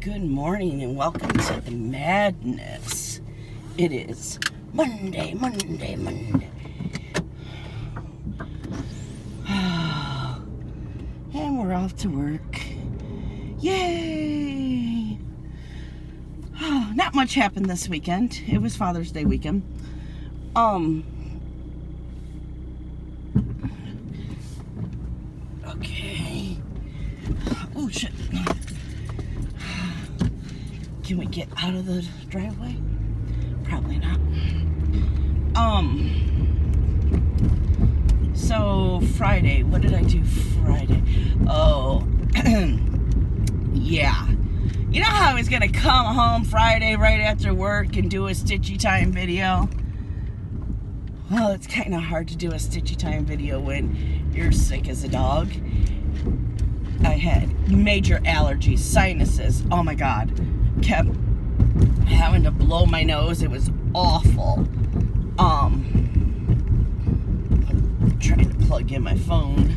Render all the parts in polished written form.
Good morning and welcome to the madness. It is Monday. And we're off to work. Yay! Not much happened this weekend. It was Father's Day weekend. Okay. Oh, shit. Can we get out of the driveway? Probably not. So Friday, what did I do Friday? Oh, yeah. You know how I was gonna come home Friday right after work and do a Stitchy Time video? Well, it's kind of hard to do a Stitchy Time video when you're sick as a dog. I had major allergies, sinuses, oh my God. Kept having to blow my nose. It was awful. I'm trying to plug in my phone.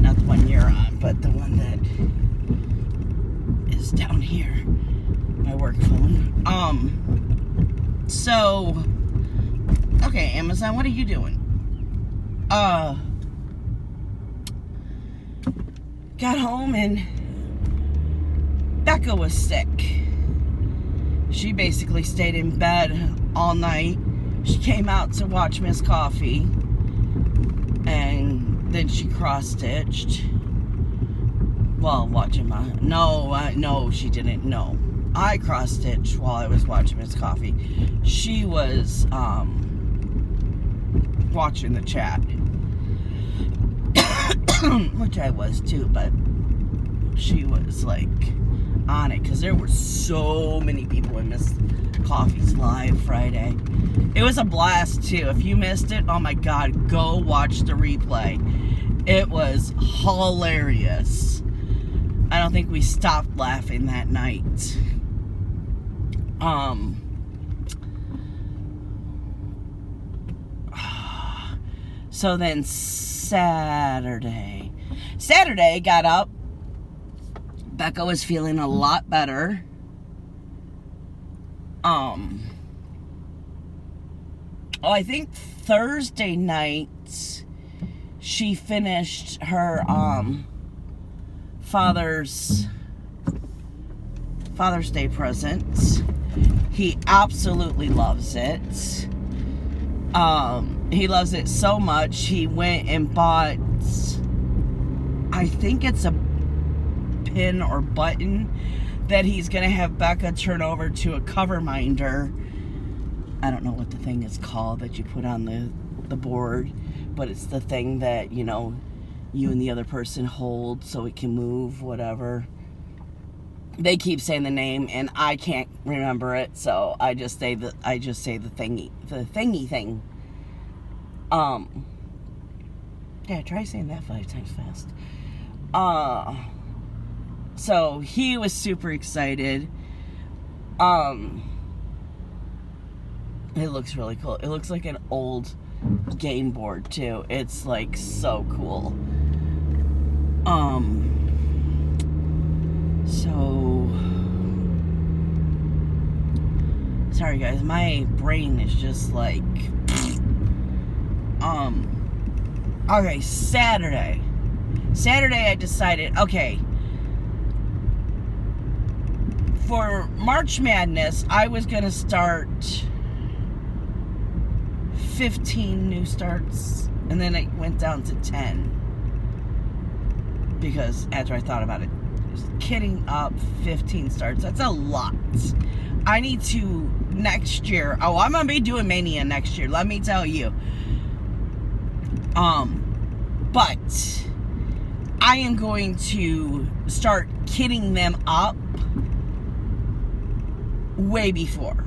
Not the one you're on, but the one that is down here. My work phone. So, okay, Amazon, what are you doing? Got home and Becca was sick. She basically stayed in bed all night. She came out to watch Miss Coffee, and then she cross-stitched while watching my... No, she didn't. No, I cross-stitched while I was watching Miss Coffee. She was watching the chat, which I was too, but she was like on it because there were so many people in Miss Coffee's live Friday. It was a blast too. If you missed it, oh my God, go watch the replay. It was hilarious. I don't think we stopped laughing that night. So then Saturday got up. Becca was feeling a lot better. I think Thursday night she finished her Father's Day present. He absolutely loves it. He loves it so much he went and bought, I think it's a pin or button that he's gonna have Becca turn over to a cover minder. I don't know what the thing is called that you put on the board, but it's the thing that, you know, you and the other person hold so it can move, whatever. They keep saying the name and I can't remember it, so I just say the thingy thing. Yeah, try saying that 5 times fast. So he was super excited. It looks really cool. It looks like an old game board too. It's like so cool. So sorry guys, my brain is just like okay, Saturday I decided, okay, for March Madness, I was going to start 15 new starts, and then it went down to 10. Because after I thought about it, kitting up 15 starts, that's a lot. I need to, next year, I'm going to be doing Mania next year, let me tell you. But I am going to start kitting them up way before,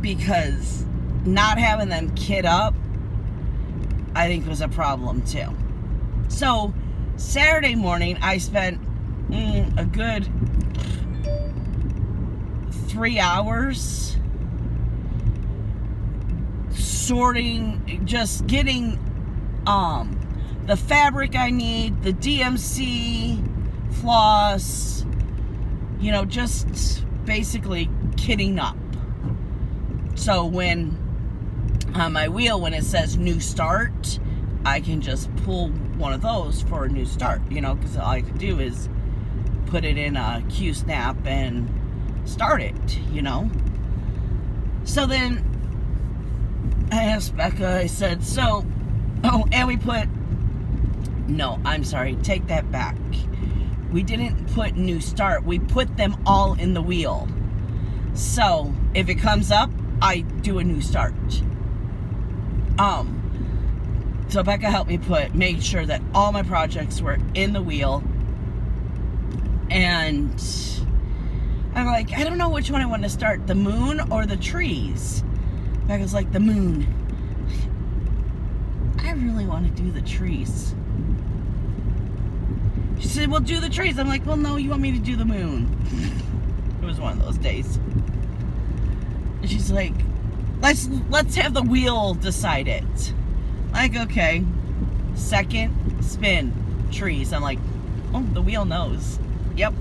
because not having them kit up I think was a problem too. So Saturday morning I spent a good 3 hours sorting, just getting the fabric I need, the DMC Floss, you know, just basically kitting up. So when on my wheel, when it says new start, I can just pull one of those for a new start, you know, because all I have to do is put it in a Q-Snap and start it, you know. So then I asked Becca, I said, so, oh, and we put, no, I'm sorry, take that back. We didn't put new start, we put them all in the wheel. So if it comes up, I do a new start. So Becca helped me make sure that all my projects were in the wheel. And I'm like, I don't know which one I want to start, the moon or the trees. Becca's like, the moon. I really want to do the trees. She said, well, do the trees. I'm like, well, no, you want me to do the moon. It was one of those days. And she's like, let's have the wheel decide it. Like, okay. Second spin, trees. I'm like, oh, the wheel knows. Yep.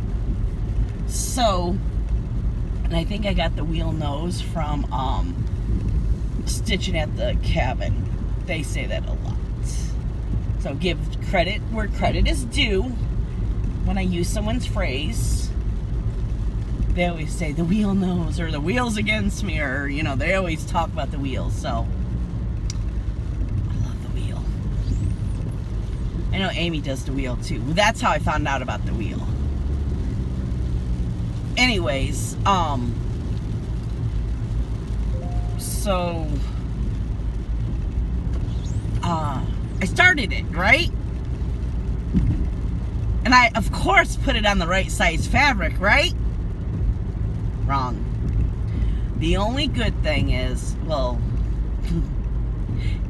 So, and I think I got the wheel nose from Stitching at the Cabin. They say that a lot. So give credit where credit is due. When I use someone's phrase, they always say the wheel knows, or the wheel's against me, or, you know, they always talk about the wheel. So I love the wheel. I know Amy does the wheel too. That's how I found out about the wheel. Anyways, so I started it, right? And I, of course, put it on the right size fabric, right? Wrong. The only good thing is, well,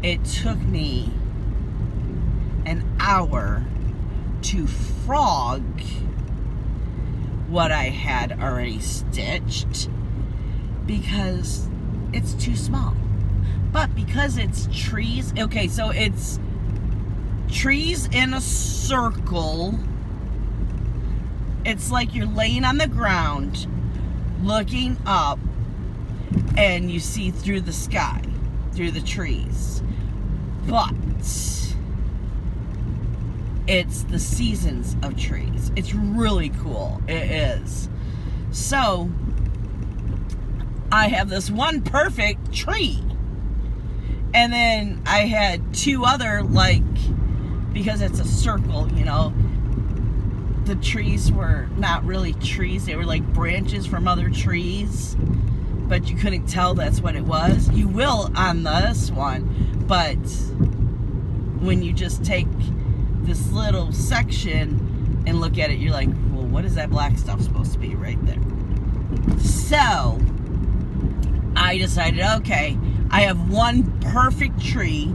it took me an hour to frog what I had already stitched because it's too small. But because it's trees, okay, so it's trees in a circle. It's like you're laying on the ground, looking up, and you see through the sky, through the trees. But it's the seasons of trees. It's really cool. It is. So I have this one perfect tree. And then I had two other, like, because it's a circle, you know, the trees were not really trees. They were like branches from other trees. But you couldn't tell that's what it was. You will on this one. But when you just take this little section and look at it, you're like, well, what is that black stuff supposed to be right there? So I decided, okay, I have one perfect tree.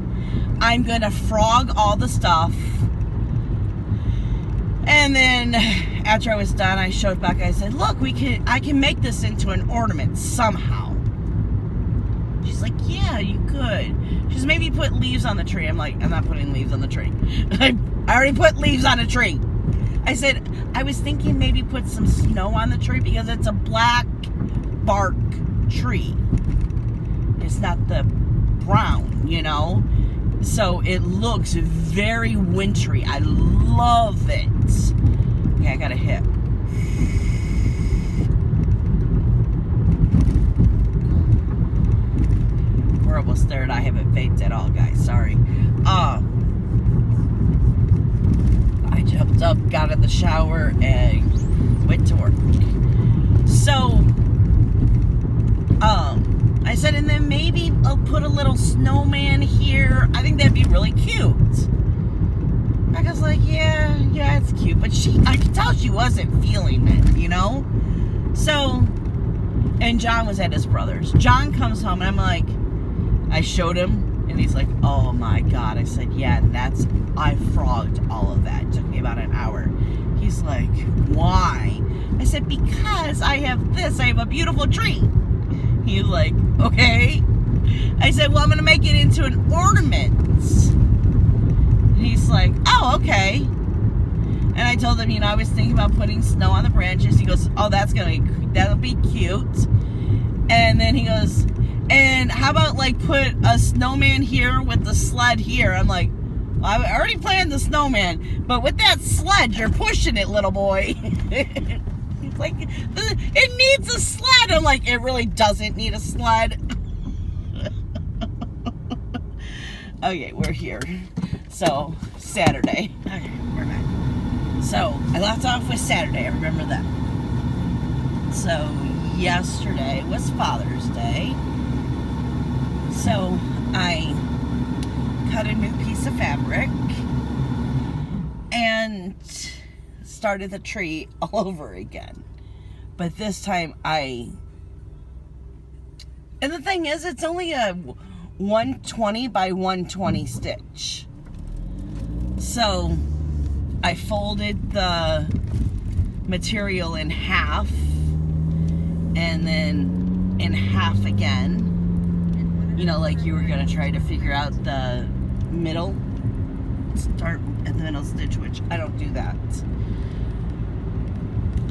I'm gonna frog all the stuff. And then after I was done, I showed back, I said, look, I can make this into an ornament somehow. She's like, yeah, you could. She says, maybe put leaves on the tree. I'm like, I'm not putting leaves on the tree. I already put leaves on a tree. I said, I was thinking maybe put some snow on the tree because it's a black bark tree. It's not the brown, you know? So it looks very wintry. I love it. Okay, I got a hit. We're almost there and I haven't vaped at all, guys. Sorry. I jumped up, got in the shower, and went to work. So, I said, and then maybe I'll put a little snowman here. I think that'd be really cute. Becca's like, yeah, it's cute. But I could tell she wasn't feeling it, you know? So, and John was at his brother's. John comes home, and I'm like, I showed him, and he's like, oh my God. I said, yeah, I frogged all of that. It took me about an hour. He's like, why? I said, because I have this. I have a beautiful tree. He's like, okay. I said, well, I'm going to make it into an ornament. And he's like, oh, okay. And I told him, I was thinking about putting snow on the branches. He goes, oh, that'll be cute. And then he goes, and how about like put a snowman here with the sled here? I'm like, well, I already planned the snowman, but with that sled, you're pushing it, little boy. He's like, it needs a sled. I'm like, it really doesn't need a sled. Okay, we're here. So, Saturday. Okay, we're back. So, I left off with Saturday. I remember that. So, yesterday was Father's Day. So, I cut a new piece of fabric and started the tree all over again. But this time and the thing is, it's only a 120 by 120 stitch. So I folded the material in half and then in half again. Like you were gonna try to figure out the middle, start at the middle stitch, which I don't do that.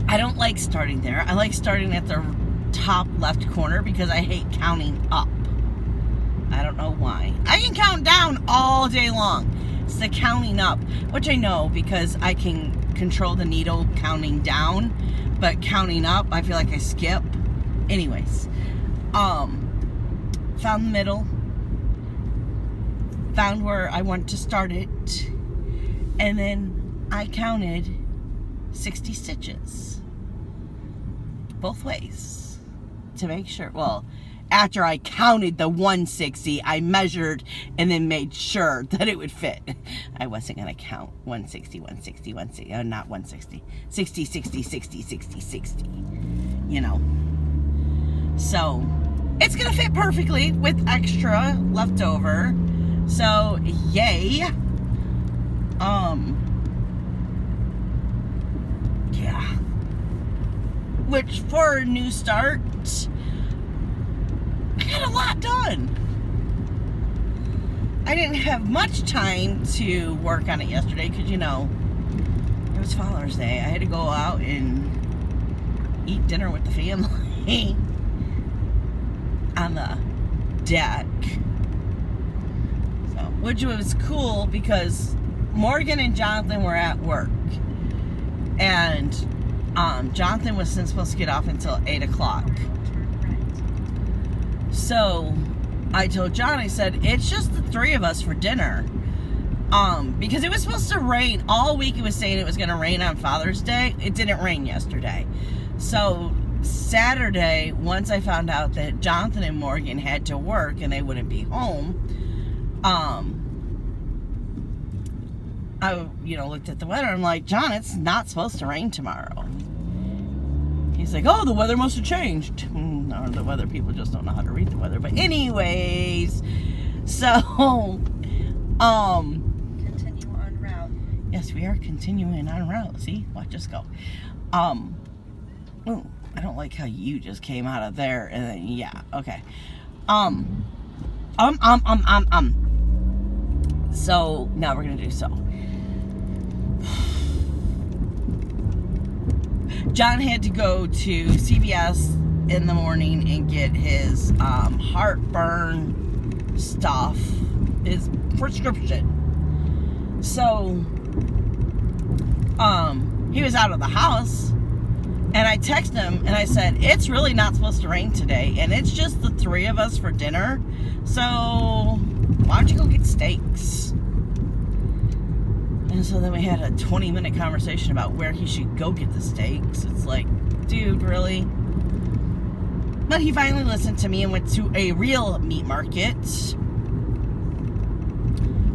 I don't like starting there. I like starting at the top left corner because I hate counting up. I don't know why. I can count down all day long. It's the counting up, which I know because I can control the needle counting down, but counting up, I feel like I skip. Anyways, found the middle, found where I want to start it, and then I counted 60 stitches both ways to make sure. Well, after I counted the 160, I measured and then made sure that it would fit. I wasn't going to count 160, 160, 160, not 160, 60, 60, 60, 60, 60, So, it's going to fit perfectly with extra left over. So, yay. Yeah. Which, for a new start, I got a lot done. I didn't have much time to work on it yesterday because, it was Father's Day. I had to go out and eat dinner with the family on the deck. So, which was cool because Morgan and Jonathan were at work. And Jonathan wasn't supposed to get off until 8 o'clock. So I told John, I said, it's just the three of us for dinner. Because it was supposed to rain all week. It was saying it was going to rain on Father's Day. It didn't rain yesterday. So Saturday, once I found out that Jonathan and Morgan had to work and they wouldn't be home, I, looked at the weather. I'm like, John, it's not supposed to rain tomorrow. He's like, oh, the weather must have changed. Or the weather people just don't know how to read the weather. But anyways, so, continue on route. Yes, we are continuing on route. See? Watch us go. Oh, I don't like how you just came out of there and then, yeah, okay. So, now we're gonna do so. John had to go to CVS in the morning and get his heartburn stuff, his prescription. So, he was out of the house, and I texted him and I said, it's really not supposed to rain today, and it's just the three of us for dinner, so why don't you go get steaks? And so then we had a 20-minute conversation about where he should go get the steaks. It's like, dude, really? But he finally listened to me and went to a real meat market.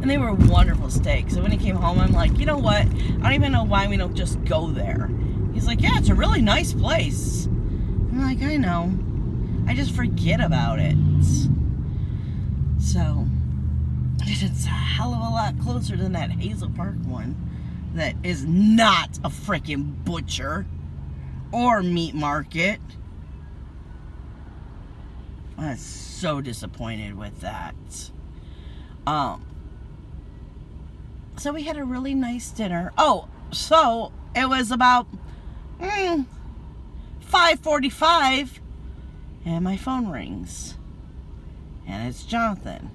And they were wonderful steaks. So when he came home, I'm like, you know what? I don't even know why we don't just go there. He's like, yeah, it's a really nice place. I'm like, I know. I just forget about it. So, it's a hell of a lot closer than that Hazel Park one that is not a freaking butcher or meat market. I was so disappointed with that. So we had a really nice dinner. Oh, So it was about 5:45, and my phone rings, and it's Jonathan.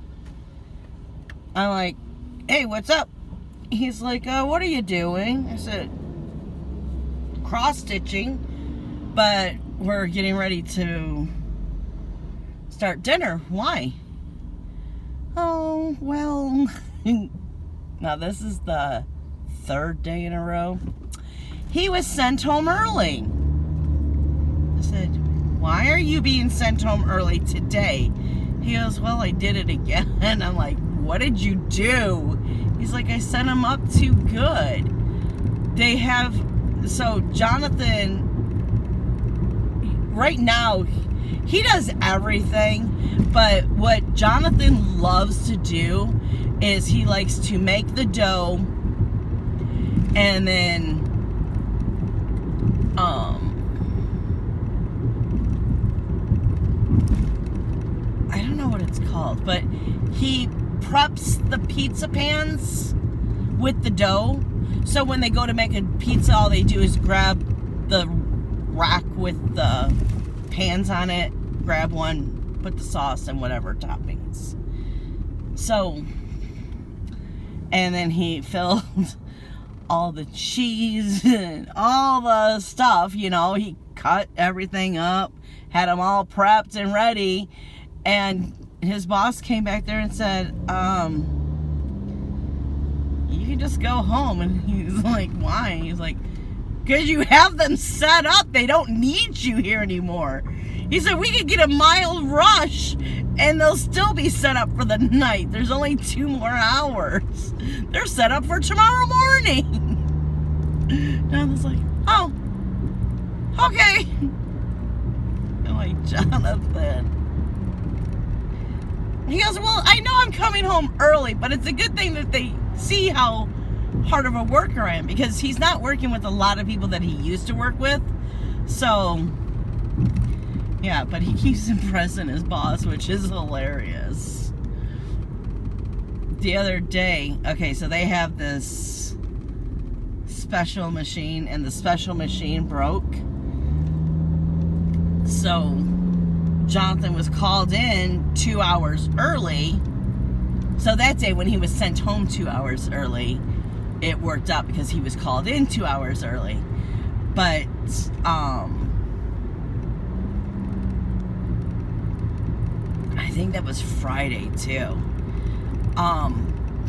I'm like, hey, what's up? He's like, what are you doing? I said, cross-stitching, but we're getting ready to start dinner. Why? Oh, well, now this is the 3rd day in a row. He was sent home early. I said, why are you being sent home early today? He goes, well, I did it again. I'm like, what did you do? He's like, I sent him up too good. They have, so Jonathan, right now, he does everything, but what Jonathan loves to do is he likes to make the dough, and then, I don't know what it's called, but he preps the pizza pans with the dough. So when they go to make a pizza, all they do is grab the rack with the pans on it, grab one, put the sauce and whatever toppings. So, and then he filled all the cheese and all the stuff, you know, he cut everything up, had them all prepped and ready, and his boss came back there and said, you can just go home. And he's like, why? He's like, because you have them set up. They don't need you here anymore. He said, we could get a mild rush and they'll still be set up for the night. There's only 2 more hours. They're set up for tomorrow morning. And I was like, oh, okay. I'm like, Jonathan. He goes, well, I know I'm coming home early, but it's a good thing that they see how hard of a worker I am, because he's not working with a lot of people that he used to work with. So, yeah, but he keeps impressing his boss, which is hilarious. The other day, okay, so they have this special machine, and the special machine broke. So Jonathan was called in 2 hours early. So that day when he was sent home 2 hours early, it worked out because he was called in 2 hours early. But, I think that was Friday too.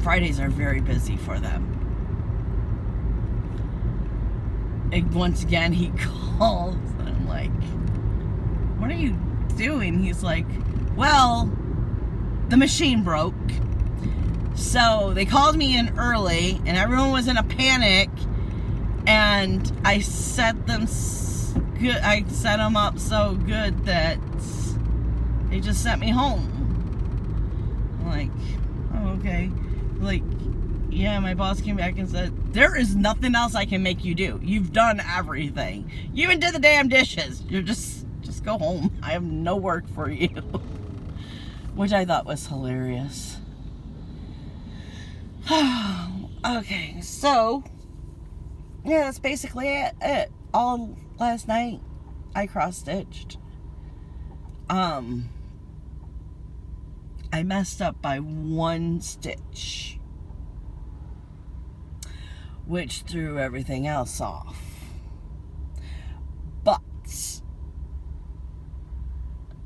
Fridays are very busy for them. And once again, he calls, and I'm like, what are you doing? He's like, well, the machine broke. So they called me in early, and everyone was in a panic, and I set them good. I set them up so good that they just sent me home. I'm like, oh, okay. Like, yeah, my boss came back and said, there is nothing else I can make you do. You've done everything. You even did the damn dishes. You're just go home. I have no work for you. Which I thought was hilarious. Okay, so yeah, that's basically it. All last night I cross-stitched. I messed up by 1 stitch, which threw everything else off. But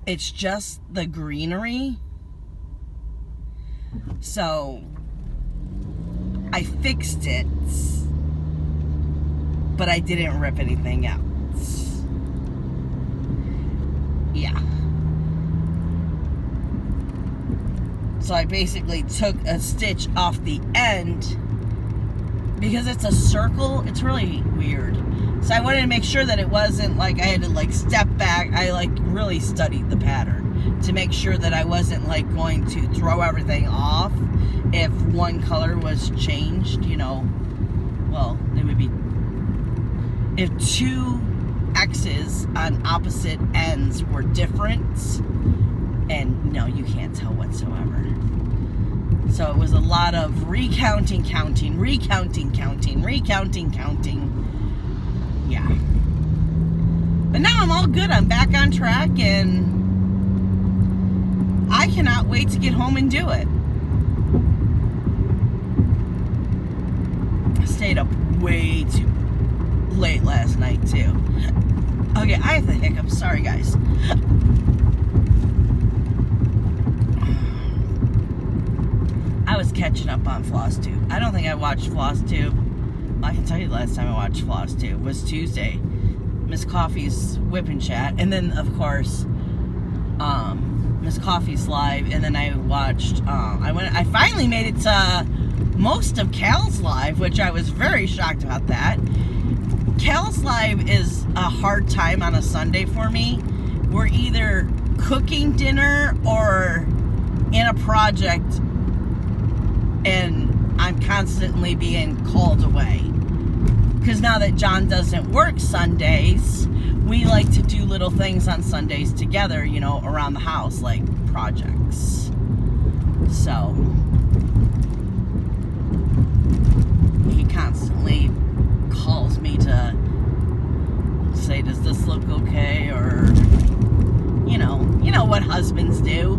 it's just the greenery. So I fixed it, but I didn't rip anything out. Yeah. So I basically took a stitch off the end because it's a circle. It's really weird. So I wanted to make sure that it wasn't like I had to like step back. I like really studied the pattern to make sure that I wasn't like going to throw everything off if one color was changed, you know. Well, it would be if 2 X's on opposite ends were different, and no, you can't tell whatsoever. So it was a lot of recounting. Yeah. But now I'm all good. I'm back on track, and I cannot wait to get home and do it. I stayed up way too late last night, too. Okay, I have the hiccups. Sorry, guys. I was catching up on Floss Tube. I don't think I watched Floss Tube. I can tell you the last time I watched Floss Tube was Tuesday. Miss Coffee's Whip and Chat. And then, of course, Miss Coffee's live. And then I watched, I finally made it to most of Cal's live, which I was very shocked about that. Cal's live is a hard time on a Sunday for me. We're either cooking dinner or in a project, and I'm constantly being called away. Because now that John doesn't work Sundays, we like to do little things on Sundays together, you know, around the house, like projects. So he constantly calls me to say, does this look okay? Or, you know what husbands do.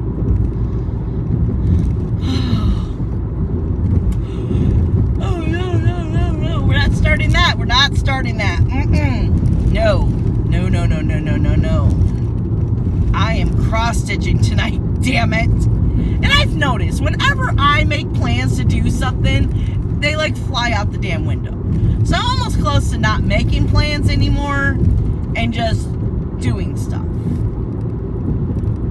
We're not starting that. No. I am cross-stitching tonight, damn it. And I've noticed, whenever I make plans to do something, they like fly out the damn window. So I'm almost close to not making plans anymore and just doing stuff.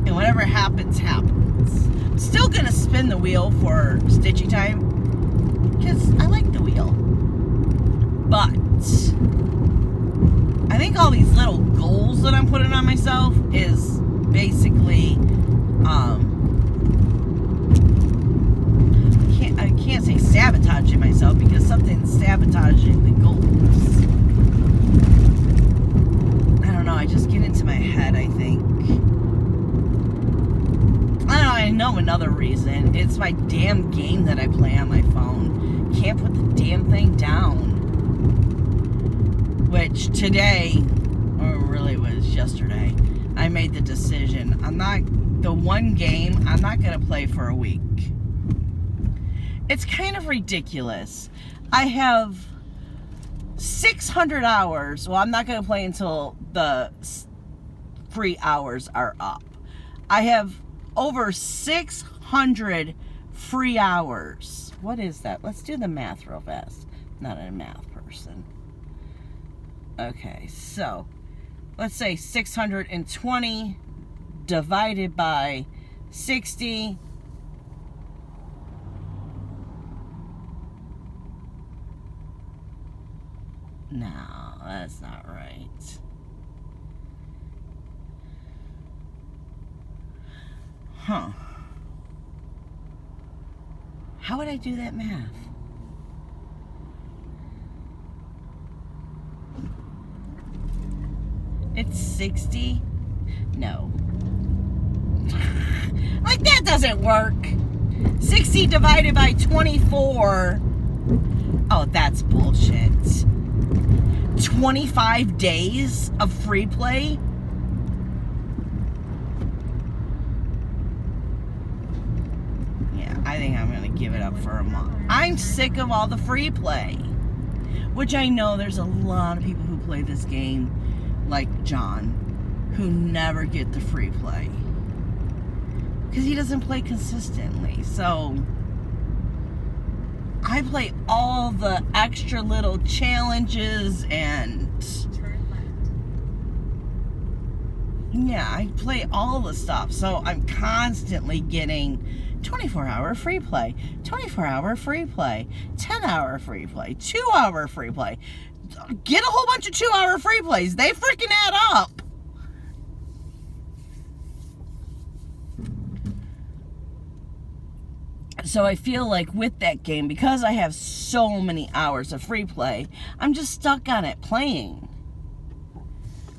And whatever happens, happens. I'm still gonna spin the wheel for stitching time because I like the wheel. But I think all these little goals that I'm putting on myself is basically, I can't say sabotaging myself because something's sabotaging the goals. I don't know, I just get into my head, I think. I know another reason. It's my damn game that I play on my phone. Can't put the damn thing down. Which today, or really it was yesterday, I made the decision. The one game, I'm not going to play for a week. It's kind of ridiculous. I have 600 hours. Well, I'm not going to play until the free hours are up. I have over 600 free hours. What is that? Let's do the math real fast. Not a math person. Okay, so let's say 620 divided by 60. No, that's not right. Huh. How would I do that math? It's 60? No. Like, that doesn't work. 60 divided by 24. Oh, that's bullshit. 25 days of free play? Yeah, I think I'm going to give it up for a month. I'm sick of all the free play. Which I know there's a lot of people who play this game, like John, who never get the free play. Because he doesn't play consistently. So I play all the extra little challenges and yeah, I play all the stuff. So I'm constantly getting 24-hour free play, 24-hour free play, 10-hour free play, 2-hour free play. Get a whole bunch of 2-hour free plays. They freaking add up. So I feel like with that game, because I have so many hours of free play, I'm just stuck on it playing.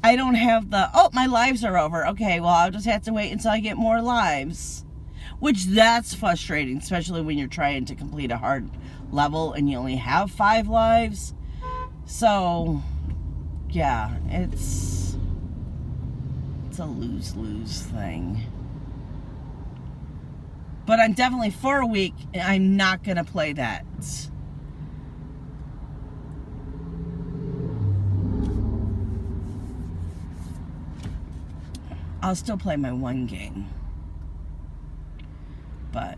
I don't have the, oh, my lives are over. Okay, well, I'll just have to wait until I get more lives. which that's frustrating, especially when you're trying to complete a hard level and you only have 5 lives. So, yeah, it's a lose-lose thing. But I'm definitely, for a week, I'm not going to play that. I'll still play my one game. But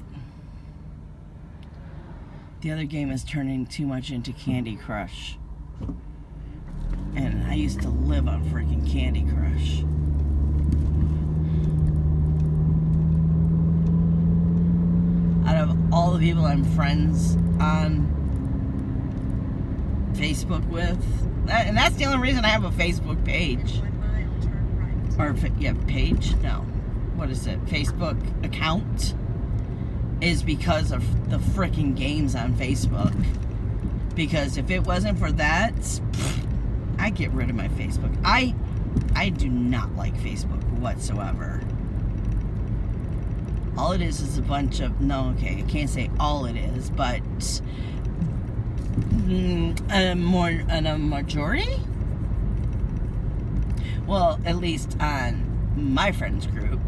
the other game is turning too much into Candy Crush. And I used to live on freaking Candy Crush. Out of all the people I'm friends on Facebook with, and that's the only reason I have a Facebook page. Or, yeah, page? No. What is it? Facebook account? Is because of the freaking games on Facebook. Because if it wasn't for that, I'd get rid of my Facebook. I do not like Facebook whatsoever. All it is a bunch of, no, okay, I can't say all it is, but a majority? Well, at least on my friends group,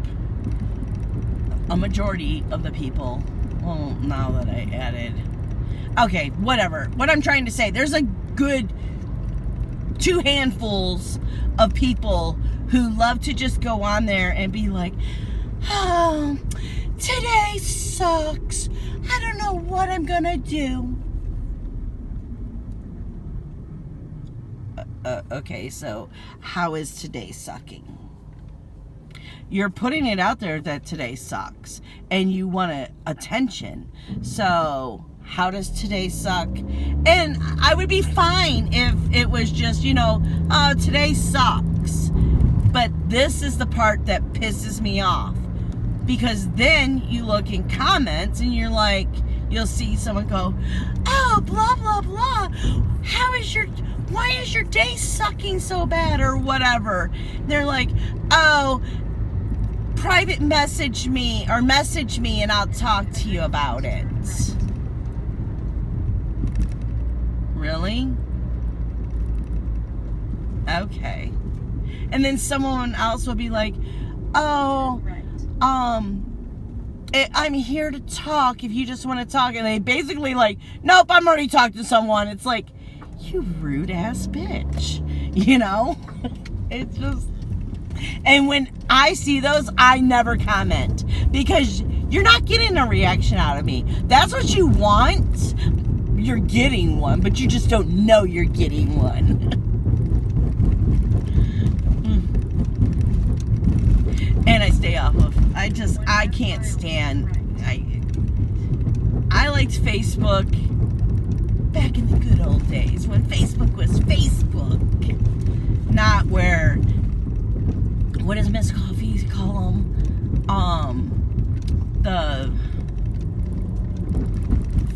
a majority of the people, well, now that I added, okay, whatever. What I'm trying to say, there's a good 2 handfuls of people who love to just go on there and be like, oh, today sucks. I don't know what I'm gonna do. Okay, so how is today sucking? You're putting it out there that today sucks and you want attention. So how does today suck? And I would be fine if it was just, oh, today sucks. But this is the part that pisses me off. Because then you look in comments and you're like, you'll see someone go, oh, blah, blah, blah. Why is your day sucking so bad or whatever? They're like, oh, private message me and I'll talk to you about it. Really? Okay. And then someone else will be like, oh, I'm here to talk if you just want to talk. And they basically like, nope, I'm already talking to someone. It's like, you rude ass bitch. It's just, and when I see those, I never comment because you're not getting a reaction out of me. That's what you want. You're getting one, but you just don't know you're getting one. And I stay off of, I can't stand, I liked Facebook back in the good old days when Facebook was Facebook. Not where, what does Miss Coffee call them? The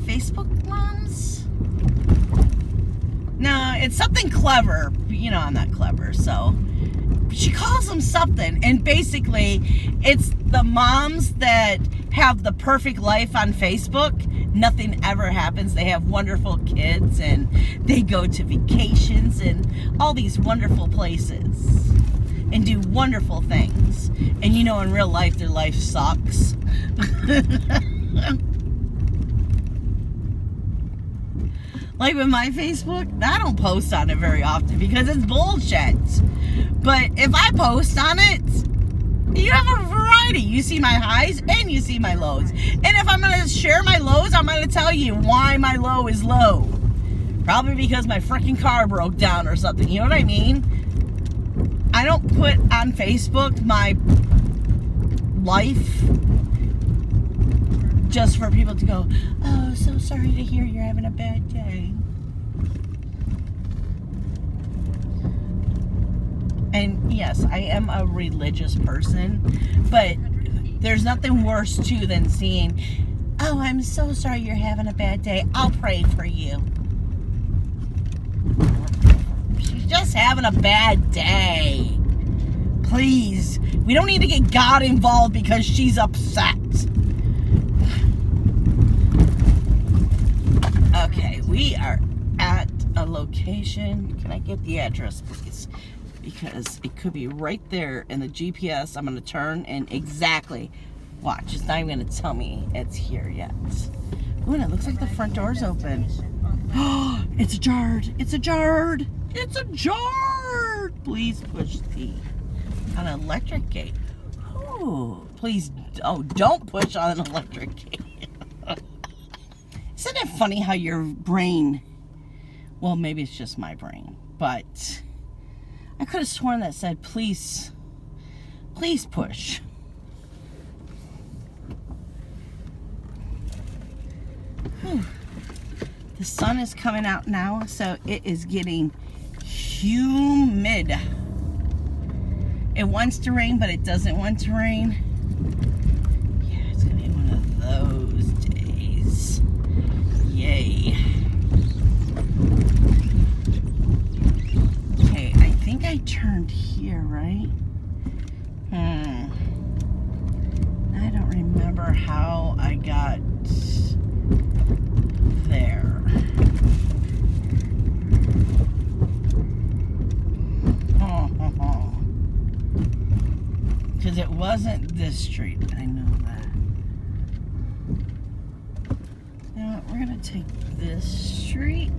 Facebook moms? No, it's something clever. I'm not clever, so she calls them something, and basically it's the moms that have the perfect life on Facebook. Nothing ever happens. They have wonderful kids and they go to vacations and all these wonderful places and do wonderful things, and in real life their life sucks. Like with my Facebook, I don't post on it very often because it's bullshit. But if I post on it, you have a variety. You see my highs and you see my lows. And if I'm going to share my lows, I'm going to tell you why my low is low. Probably because my freaking car broke down or something. You know what I mean? I don't put on Facebook my life just for people to go, oh, so sorry to hear you're having a bad day. And yes, I am a religious person, but there's nothing worse too than seeing, oh, I'm so sorry you're having a bad day. I'll pray for you. She's just having a bad day. Please, we don't need to get God involved because she's upset. We are at a location. Can I get the address, please? Because it could be right there in the GPS. I'm going to turn and exactly, watch, it's not even going to tell me it's here yet. Ooh, and it looks like the front door's open. Oh, it's jarred. It's jarred. It's jarred. Please push the on an electric gate. Ooh, please, oh, don't push on an electric gate. Isn't it funny how your brain, well, maybe it's just my brain, but I could have sworn that said, please push. Whew. The sun is coming out now, so it is getting humid. It wants to rain, but it doesn't want to rain. Yeah, it's gonna be one of those days. Yay. Okay, I think I turned here, right? I don't remember how I got there. Because it wasn't this street. I know that. You know what? We're going to take this street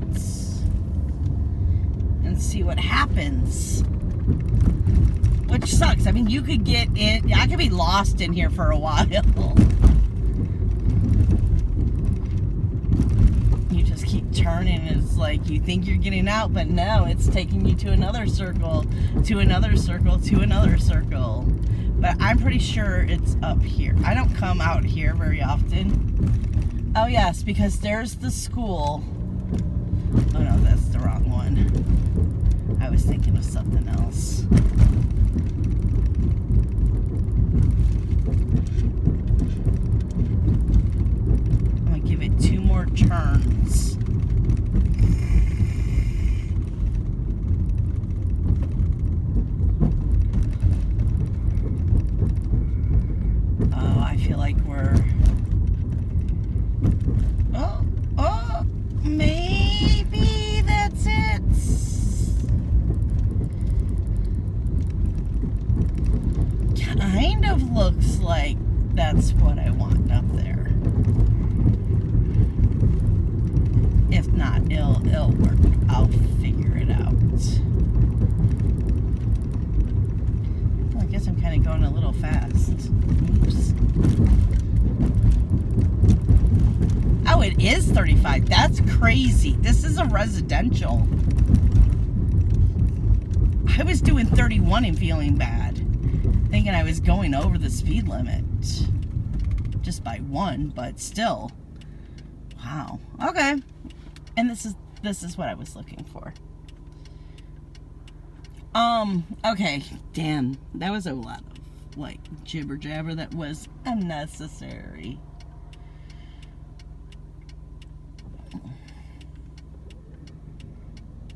and see what happens. Which sucks. I mean, you could get in. I could be lost in here for a while. You just keep turning. It's like you think you're getting out, but no, it's taking you to another circle, to another circle, to another circle. But I'm pretty sure it's up here. I don't come out here very often. Oh yes, because there's the school. Oh no, that's the wrong one. I was thinking of something else. I'm gonna give it 2 more turns. I feel like we're... Oh, maybe that's it. Kind of looks like that's what I want up there. If not, it'll work. I'll figure it out. Well, I guess I'm kind of going a little fast. Oops. Oh, it is 35. That's crazy. This is a residential. I was doing 31 and feeling bad, thinking I was going over the speed limit just by 1, but still. Wow. Okay. And this is what I was looking for. Okay. Damn. That was a lot of like jibber jabber that was unnecessary.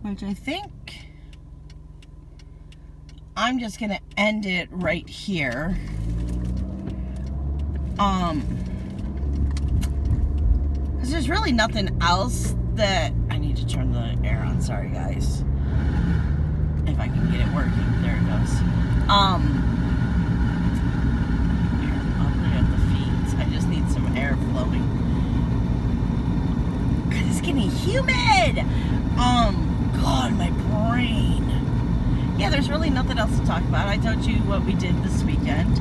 Which I think I'm just gonna end it right here. Because there's really nothing else that I need to turn the air on. Sorry guys. If I can get it working. There it goes. I'll put it at the feet. I just need some air flowing. God, it's getting humid. God, my brain. Yeah, there's really nothing else to talk about. I told you what we did this weekend.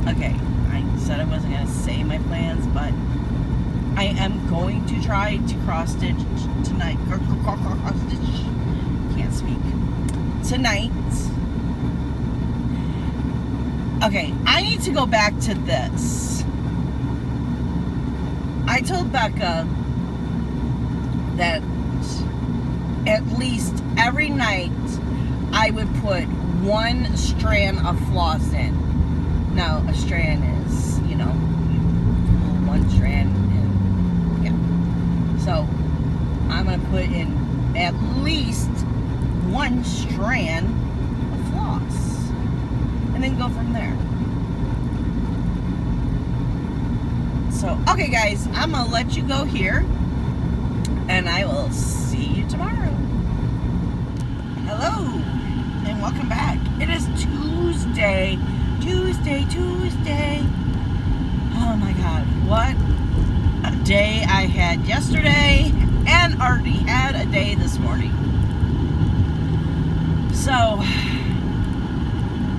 Okay, I said I wasn't going to say my plans, but I am going to try to cross-stitch tonight. Cross-stitch. Can't speak. Tonight. Okay, I need to go back to this. I told Becca that at least every night I would put 1 strand of floss in. Now, a strand is, you know, 1 strand. And, yeah. So, I'm going to put in at least 1 strand of floss. And then go from there. So, okay guys, I'm going to let you go here. And I will see you tomorrow. Hello, and welcome back. It is Tuesday. Oh my God, what a day I had yesterday, and already had a day this morning. So,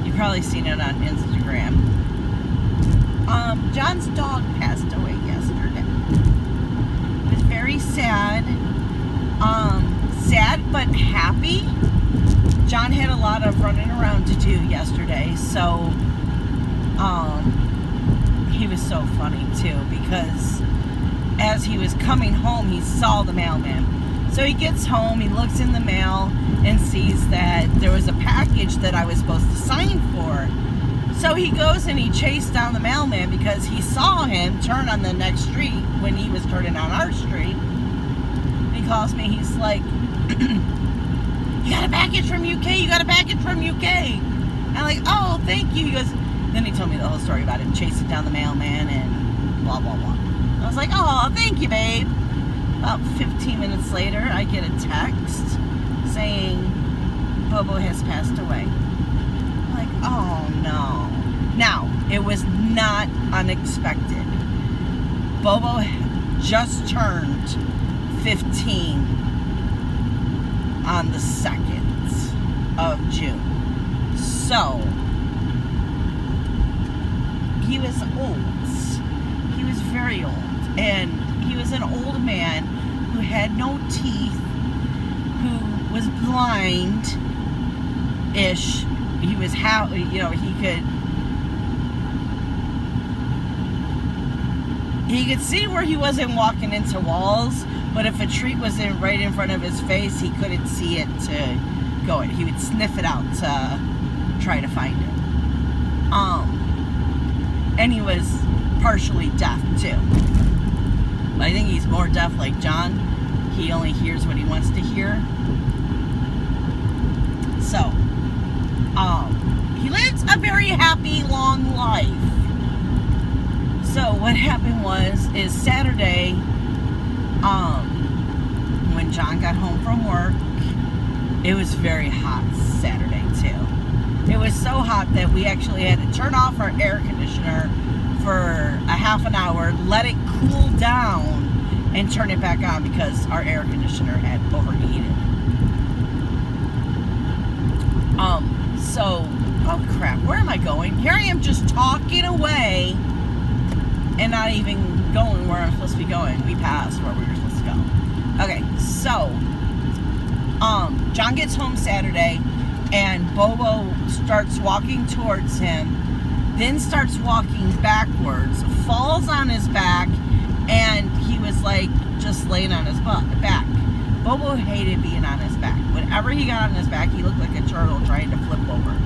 you've probably seen it on Instagram. John's dog passed away yesterday. It was very sad. Sad but happy. John had a lot of running around to do yesterday, so he was so funny too, because as he was coming home, he saw the mailman. So he gets home, he looks in the mail and sees that there was a package that I was supposed to sign for. So he goes and he chased down the mailman because he saw him turn on the next street when he was turning on our street. He calls me, he's like, you got a package from UK, you got a package from UK. I'm like, oh, thank you. He goes, then he told me the whole story about him chasing down the mailman and blah, blah, blah. I was like, oh, thank you, babe. About 15 minutes later, I get a text saying Bobo has passed away. I'm like, oh, no. Now, it was not unexpected. Bobo just turned 15 on the 2nd of June. So, he was old. He was very old. And he was an old man who had no teeth, who was blind-ish. He was he could see where he wasn't walking into walls, but if a treat was right in front of his face, he couldn't see it to go in. He would sniff it out to try to find it. And he was partially deaf too. But I think he's more deaf like John. He only hears what he wants to hear. So, he lived a very happy, long life. So what happened is Saturday, when John got home from work, it was very hot Saturday too. It was so hot that we actually had to turn off our air conditioner for a half an hour, let it cool down, and turn it back on because our air conditioner had overheated. Oh crap, where am I going? Here I am just talking away and not even going where I'm supposed to be going. We passed where we were supposed to go. Okay, so, John gets home Saturday, and Bobo starts walking towards him, then starts walking backwards, falls on his back, and he was like just laying on his back. Bobo hated being on his back. Whenever he got on his back, he looked like a turtle trying to flip over.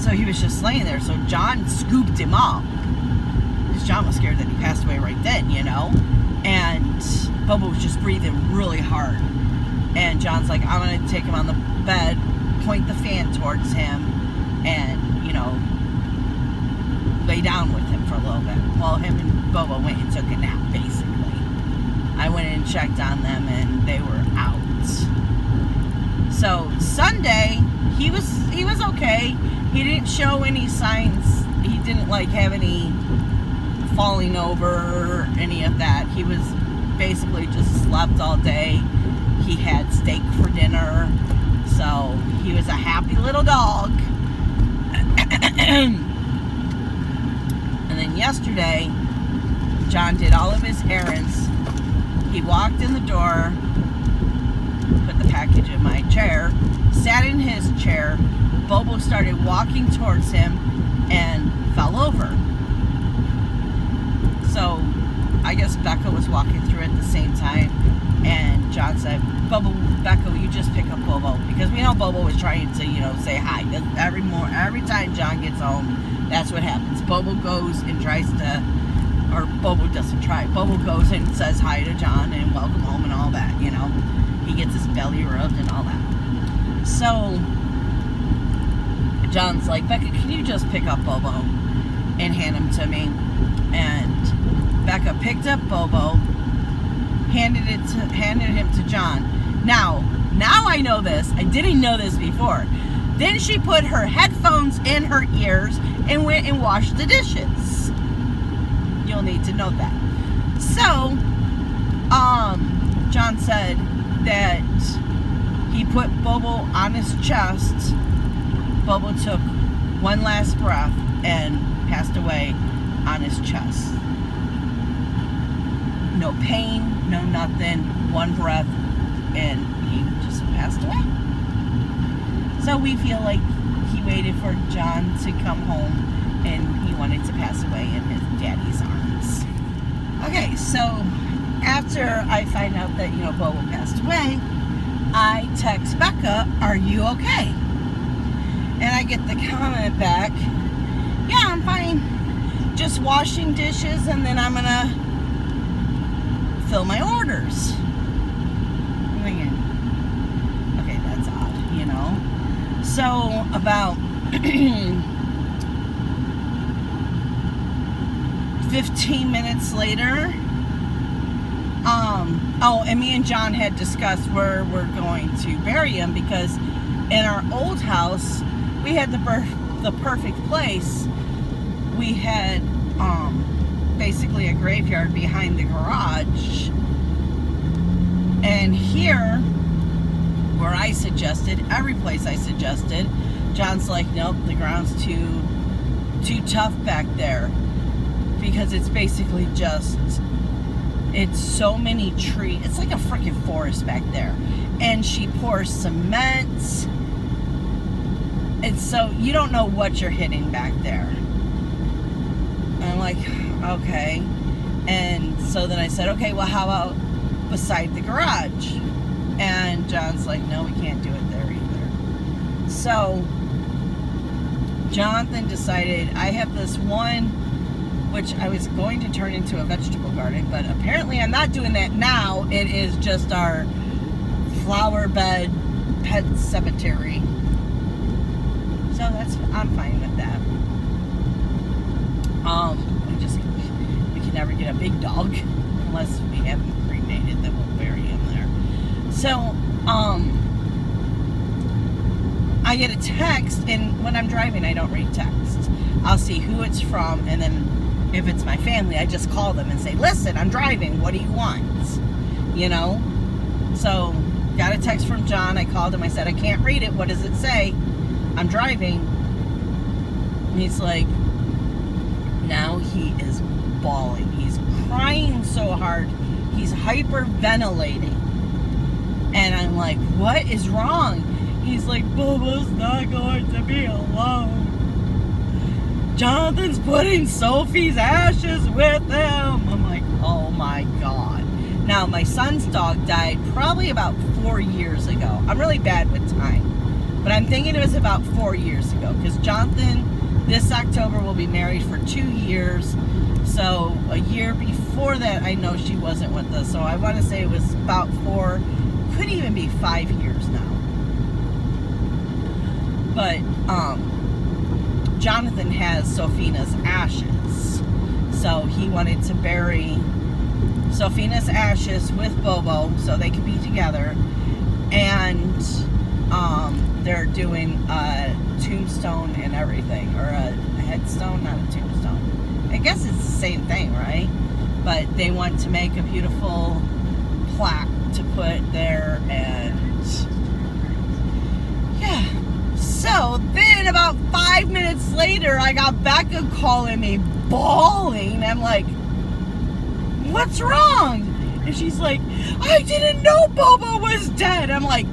So he was just laying there. So John scooped him up, because John was scared that he passed away right then, you know. And Bobo was just breathing really hard. And John's like, I'm going to take him on the bed, point the fan towards him, and, you know, lay down with him for a little bit. Well, him and Bobo went and took a nap, basically. I went and checked on them, and they were out. So Sunday, he was okay. He didn't show any signs. He didn't like have any falling over or any of that. He was basically just slept all day. He had steak for dinner. So he was a happy little dog. And then yesterday, John did all of his errands. He walked in the door, put the package in my chair, sat in his chair. Bobo started walking towards him and fell over. So I guess Becca was walking through at the same time, and John said, Becca, will you just pick up Bobo? Because we know Bobo was trying to, you know, say hi. Every time John gets home, that's what happens. Bobo goes and tries to, or Bobo doesn't try. Bobo goes and says hi to John and welcome home and all that, you know. He gets his belly rubbed and all that. So John's like, Becca, can you just pick up Bobo and hand him to me? And Becca picked up Bobo, handed him to John. Now I know this. I didn't know this before. Then she put her headphones in her ears and went and washed the dishes. You'll need to know that. So, John said that he put Bobo on his chest. Bobo took one last breath and passed away on his chest. No pain, no nothing, one breath, and he just passed away. So we feel like he waited for John to come home and he wanted to pass away in his daddy's arms. Okay, so after I find out that, Bobo passed away, I text Becca, "Are you okay?" And I get the comment back, "Yeah, I'm fine. Just washing dishes and then I'm gonna fill my orders." I'm thinking, okay, that's odd, So about 15 minutes later, and me and John had discussed where we're going to bury him, because in our old house, we had the perfect place. We had basically a graveyard behind the garage. And here, where I suggested, every place I suggested, John's like, "Nope, the ground's too tough back there." Because it's basically it's so many trees. It's like a freaking forest back there. And she pours cement. And so you don't know what you're hitting back there. And I'm like, okay. And so then I said, okay, well, how about beside the garage? And John's like, "No, we can't do it there either." So Jonathan decided, I have this one, which I was going to turn into a vegetable garden, but apparently I'm not doing that now. It is just our flower bed pet cemetery. So I'm fine with that. We can never get a big dog unless we have him cremated, then we'll bury him there. So, I get a text, and when I'm driving, I don't read texts. I'll see who it's from, and then if it's my family, I just call them and say, "Listen, I'm driving, what do you want?" So, got a text from John. I called him, I said, "I can't read it, what does it say? I'm driving." And he's like, now he is bawling. He's crying so hard. He's hyperventilating. And I'm like, "What is wrong?" He's like, "Bobo's not going to be alone. Jonathan's putting Sophie's ashes with him." I'm like, oh my God. Now, my son's dog died probably about 4 years ago. I'm really bad with time. But I'm thinking it was about 4 years ago. Because Jonathan, this October, will be married for 2 years. So a year before that, I know she wasn't with us. So I want to say it was about 4, could even be 5 years now. But Jonathan has Sophina's ashes. So he wanted to bury Sophina's ashes with Bobo so they could be together. And they're doing a tombstone and everything. Or a headstone, not a tombstone. I guess it's the same thing, right? But they want to make a beautiful plaque to put there, and yeah. So then about 5 minutes later, I got Becca calling me bawling. I'm like, "What's wrong?" And she's like, "I didn't know Bobo was dead." I'm like,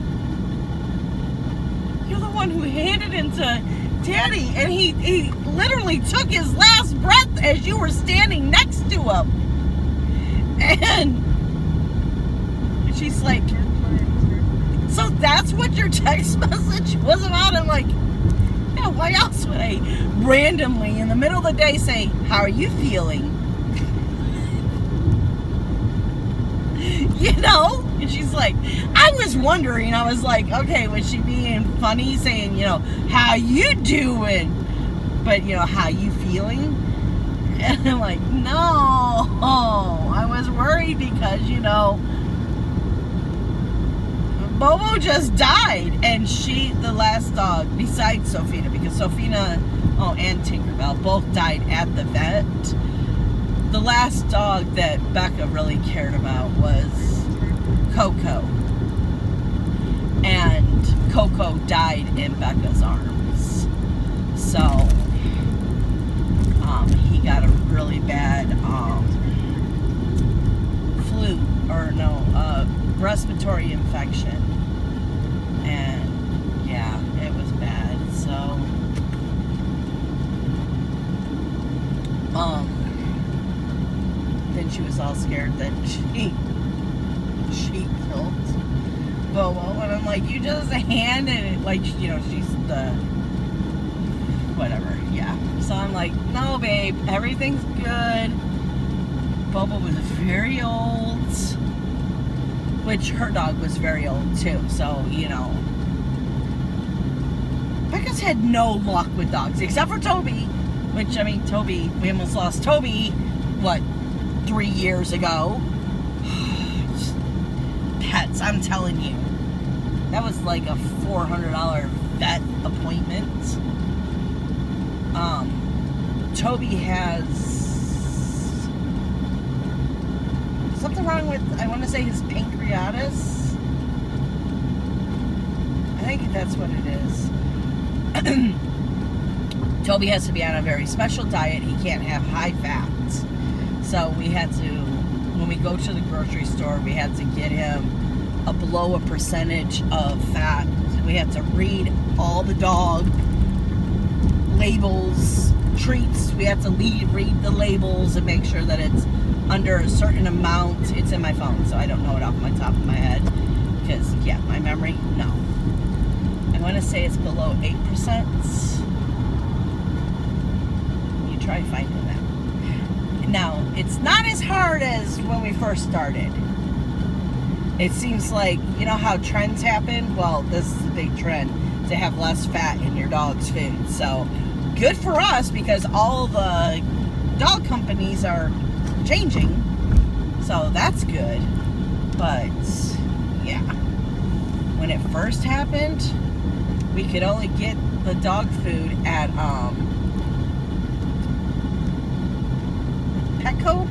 "You're the one who handed him to Daddy, and he literally took his last breath as you were standing next to him." And she's like, "So that's what your text message was about?" I'm like, yeah, why else would I randomly in the middle of the day say, "How are you feeling?" And she's like, I was wondering, I was like, okay, was she being funny saying, "How you doing?" But, "How you feeling?" And I'm like, no. I was worried because, you know, Bobo just died. And the last dog, besides Sophina, because Sophina, and Tinkerbell both died at the vet. The last dog that Becca really cared about was Coco. And Coco died in Becca's arms. So, he got a really bad, flu, or no, respiratory infection. And, yeah, it was bad. So, then she was all scared that she killed Bobo, and I'm like, you just handed it, like, you know, she's the, whatever, yeah. So I'm like, no, babe, everything's good. Bobo was very old, which her dog was very old too, so, you know. Becca's had no luck with dogs, except for Toby, which, I mean, Toby, we almost lost Toby, what, 3 years ago. Pets, I'm telling you. That was like a $400 vet appointment. Toby has something wrong with, I want to say, his pancreatitis. I think that's what it is. Toby has to be on a very special diet. He can't have high fats. So we had to, when we go to the grocery store, we had to get him below a percentage of fat. We had to read all the dog labels, treats. We had to read the labels and make sure that it's under a certain amount. It's in my phone, so I don't know it off the top of my head. Because, yeah, my memory, no. I want to say it's below 8%. You try finding that. Now, it's not as hard as when we first started. It seems like, you know how trends happen? Well, this is a big trend, to have less fat in your dog's food. So, good for us, because all the dog companies are changing. So, that's good. But, yeah. When it first happened, we could only get the dog food at, Petco?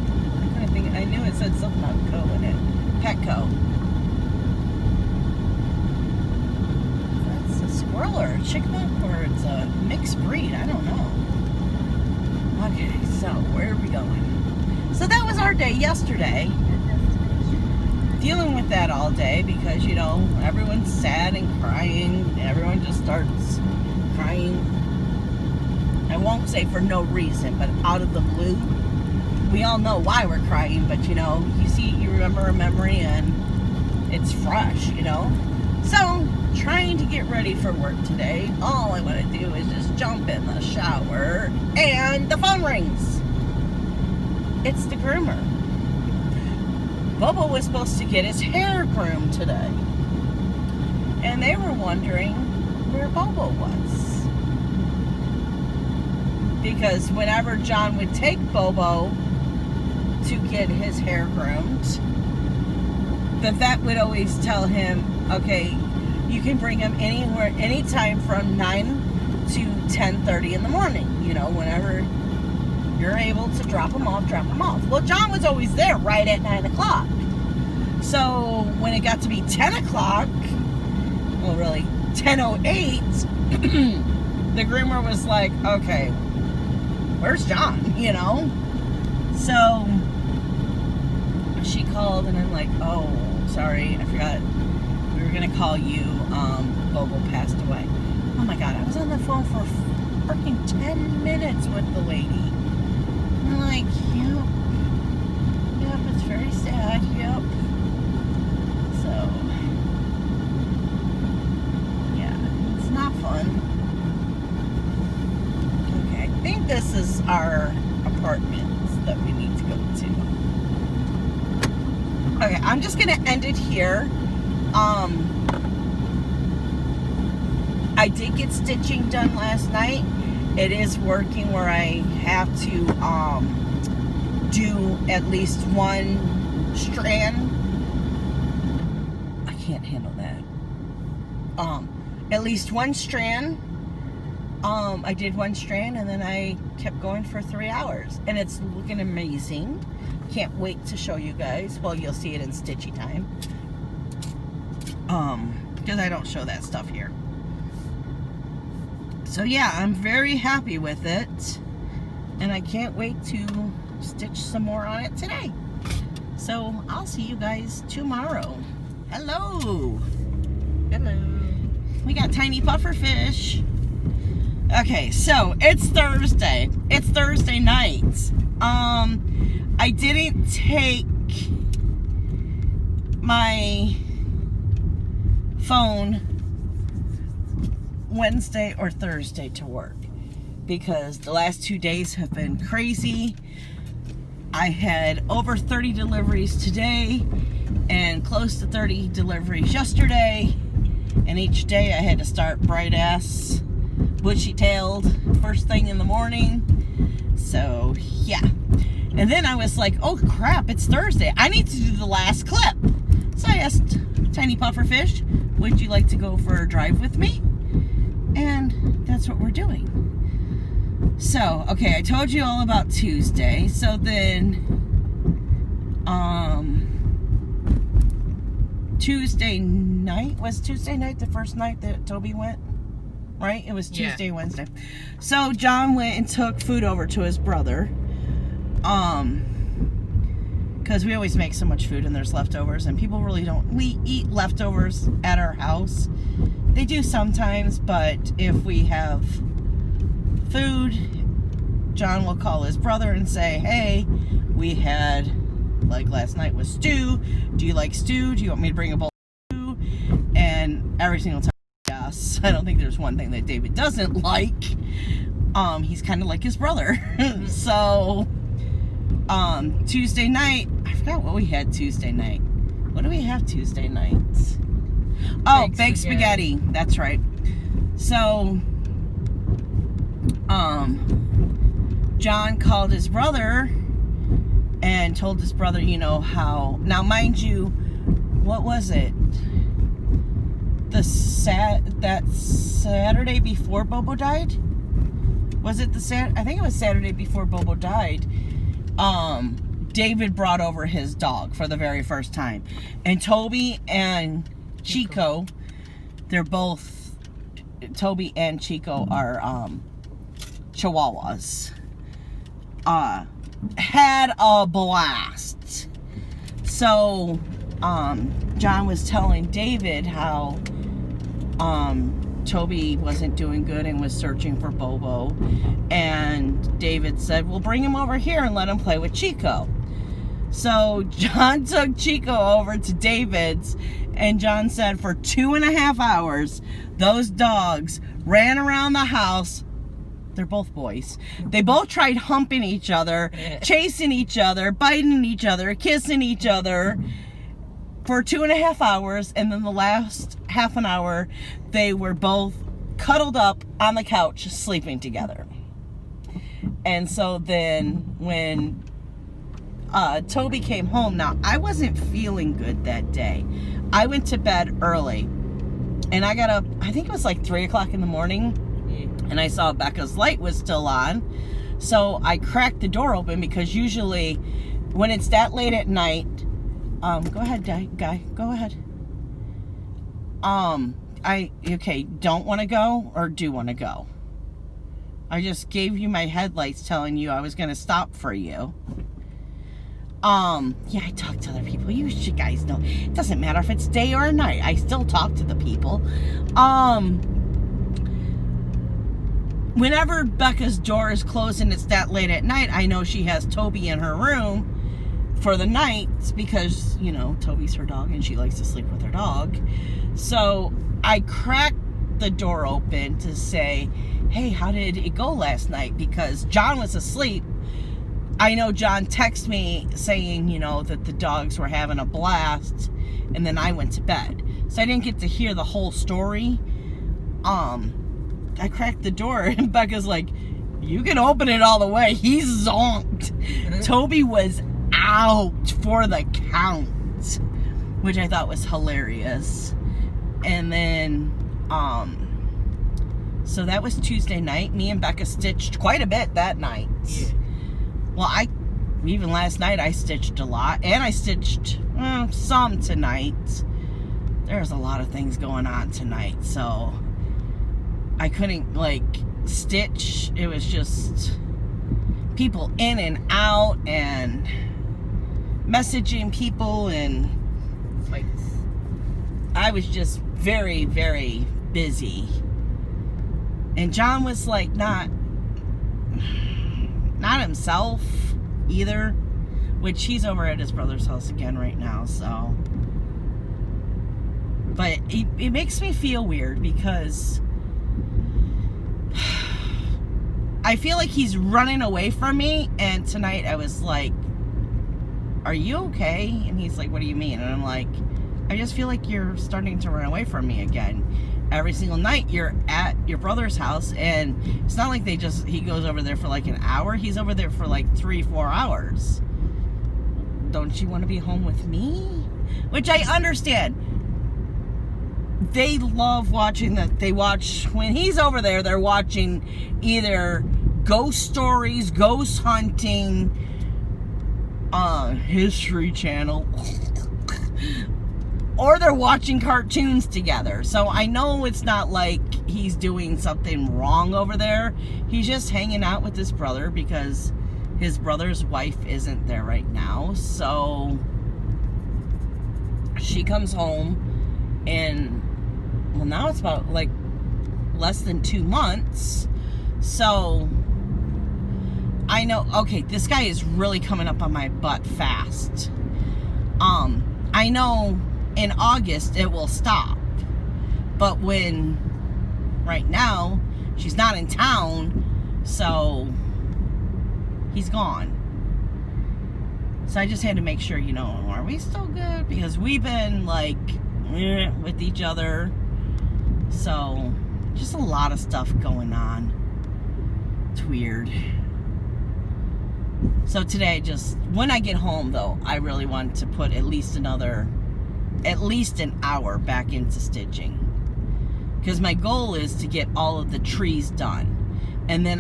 I knew it said something about Co in it. Petco. That's a squirrel or a chicklet, or it's a mixed breed. I don't know. Okay, so where are we going? So that was our day yesterday. Dealing with that all day because, you know, everyone's sad and crying. Everyone just starts crying. I won't say for no reason, but out of the blue. We all know why we're crying, but, you know, you remember a memory and it's fresh, you know? So, trying to get ready for work today, all I want to do is just jump in the shower and the phone rings. It's the groomer. Bobo was supposed to get his hair groomed today. And they were wondering where Bobo was. Because whenever John would take Bobo to get his hair groomed, the vet would always tell him, okay, you can bring him anywhere, anytime from 9 to 10:30 in the morning. You know, whenever you're able to drop him off, drop him off. Well, John was always there right at 9 o'clock. So when it got to be 10 o'clock, well, really, 10:08, the groomer was like, okay, where's John, you know? So she called and I'm like, oh, sorry, I forgot. We were going to call you. Bobo passed away. Oh my God, I was on the phone for freaking 10 minutes with the lady. And I'm like, yep, it's very sad, yep. So, yeah, it's not fun. Okay, I think this is our apartments that we need to go to. Okay, I'm just going to end it here. I did get stitching done last night, It is working where I have to do at least one strand. I can't handle that. At least one strand. I did one strand and then I kept going for 3 hours, and it's looking amazing. Can't wait to show you guys. Well, you'll see it in Stitchy time. Because I don't show that stuff here. So yeah, I'm very happy with it, and I can't wait to stitch some more on it today. So I'll see you guys tomorrow. Hello. Hello. We got tiny puffer fish. Okay, so it's Thursday. It's Thursday night. I didn't take my phone Wednesday or Thursday to work because the last 2 days have been crazy. I had over 30 deliveries today and close to 30 deliveries yesterday, and each day I had to start bright ass bushy-tailed first thing in the morning. So yeah, and then I was like, oh crap, it's Thursday, I need to do the last clip. So I asked Tiny Pufferfish, would you like to go for a drive with me? And that's what we're doing. So okay, I told you all about Tuesday. So then Tuesday night, was Tuesday night the first night that Toby went? Right? It was Tuesday, Wednesday. So John went and took food over to his brother. Because we always make so much food and there's leftovers, and people really don't eat leftovers at our house. They do sometimes, but if we have food, John will call his brother and say, hey, we had, like last night was stew. Do you like stew? Do you want me to bring a bowl of stew? And every single time, yes. I don't think there's one thing that David doesn't like. He's kind of like his brother. So, Tuesday night, I forgot what we had Tuesday night. What do we have Tuesday nights? Oh, baked spaghetti. That's right. So, John called his brother and told his brother, you know, how, now mind you, what was it? That Saturday before Bobo died? Was it I think it was Saturday before Bobo died. David brought over his dog for the very first time. And Toby and Chico, they're both, Toby and Chico are Chihuahuas. Had a blast. So, John was telling David how Toby wasn't doing good and was searching for Bobo, and David said, well, bring him over here and let him play with Chico. So John took Chico over to David's, and John said for 2.5 hours those dogs ran around the house. They're both boys. They both tried humping each other, chasing each other, biting each other, kissing each other for 2.5 hours, and then the last half an hour they were both cuddled up on the couch sleeping together. And so then when Toby came home, now I wasn't feeling good that day. I went to bed early and I got up, I think it was like 3 o'clock in the morning, and I saw Becca's light was still on. So I cracked the door open, because usually when it's that late at night, go ahead, guy. Go ahead. Okay, don't want to go or do want to go? I just gave you my headlights telling you I was going to stop for you. Yeah, I talk to other people. You guys know. It doesn't matter if it's day or night. I still talk to the people. Whenever Becca's door is closed and it's that late at night, I know she has Toby in her room for the night, because, you know, Toby's her dog and she likes to sleep with her dog. So I cracked the door open to say, hey, how did it go last night? Because John was asleep. I know John texted me saying, you know, that the dogs were having a blast, and then I went to bed. So I didn't get to hear the whole story. I cracked the door and Becca's like, You can open it all the way. He zonked. Toby was out for the count, which I thought was hilarious. And then, so that was Tuesday night. Me and Becca stitched quite a bit that night. Yeah. Well, even last night I stitched a lot, and I stitched some tonight. There's a lot of things going on tonight, so I couldn't, like, stitch. It was just people in and out and messaging people, and Fights. I was just very, very busy. And John was, like, not himself either, which he's over at his brother's house again right now, so. But it makes me feel weird because I feel like he's running away from me, and tonight I was like, are you okay? And he's like, what do you mean? And I'm like, I just feel like you're starting to run away from me again. Every single night you're at your brother's house, and it's not like he goes over there for like an hour. He's over there for like 3-4 hours. Don't you want to be home with me? Which I understand. They love watching that. They watch, when he's over there, they're watching either ghost stories, ghost hunting, History Channel, or they're watching cartoons together. So I know it's not like he's doing something wrong over there. He's just hanging out with his brother because his brother's wife isn't there right now. So she comes home, and well, now it's about like less than 2 months. So I know, okay, this guy is really coming up on my butt fast. I know in August it will stop, but right now she's not in town, so he's gone. So I just had to make sure, are we still good? Because we've been like with each other. So just a lot of stuff going on. It's weird. So today, when I get home though, I really want to put at least an hour back into stitching. Because my goal is to get all of the trees done. And then